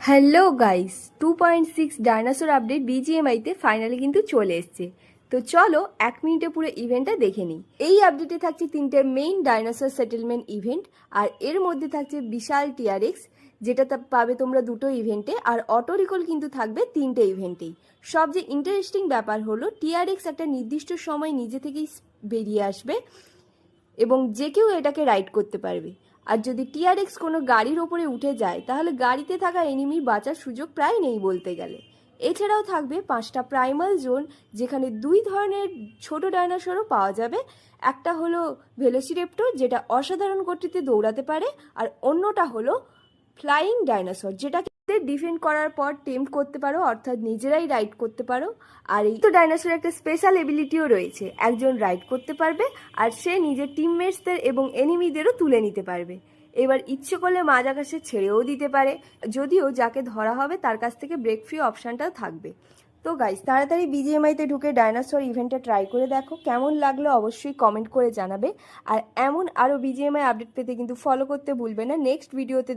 Hello guys, 2.6 dinosaur update বিজিএমআইতে finally কিন্তু চলে এসছে। তো চলো 1 মিনিটে পুরো ইভেন্টটা দেখে নিই। এই আপডেটে থাকছে 3টে মেইন ডাইনোসর সেটেলমেন্ট ইভেন্ট, আর এর মধ্যে থাকছে বিশাল টিআরএক্স, যেটা পাবে তোমরা 2টো ইভেন্টে, আর অটো রিকল কিন্তু থাকবে 3টে ইভেন্টেই। সবচেয়ে ইন্টারেস্টিং ব্যাপার হলো টিআরএক্স একটা নির্দিষ্ট সময় নিজে থেকেই বেরিয়ে আসবে এবং যে কেউ এটাকে রাইড করতে পারবে। আর যদি টিআরএক্স কোনো গাড়ির ওপরে উঠে যায় তাহলে গাড়িতে থাকা এনিমির বাঁচার সুযোগ প্রায় নেই বলতে গেলে। এছাড়াও থাকবে 5টা প্রাইমাল জোন, যেখানে 2 ধরনের ছোট ডাইনোসরও পাওয়া যাবে। একটা হলো ভেলোসিরেপ্টর, যেটা অসাধারণ গতিতে দৌড়াতে পারে, আর অন্যটা হলো ফ্লাইং ডাইনোসর, যেটাকে ডিফেন্ড করার পর টেম্প করতে পারো, অর্থাৎ নিজেরাই রাইড করতে পারো। আর এই তো ডাইনোসরের একটা স্পেশাল এবিলিটিও রয়েছে, একজন রাইড করতে পারবে আর সে নিজের টিমমেটসদের এবং এনিমিদেরও তুলে নিতে পারবে। এবার ইচ্ছে করলে মাঝ আকাশে ছেড়েও দিতে পারে, যদিও যাকে ধরা হবে তার কাছ থেকে ব্রেক ফ্রি অপশানটাও থাকবে। তো গাইস, তাড়াতাড়ি বিজিএমআইতে ঢুকে ডাইনোসর ইভেন্টটা ট্রাই করে দেখো, কেমন লাগলো অবশ্যই কমেন্ট করে জানাবে। আর এমন আরও বিজিএমআই আপডেট পেতে কিন্তু ফলো করতে ভুলবে না। নেক্সট ভিডিওতে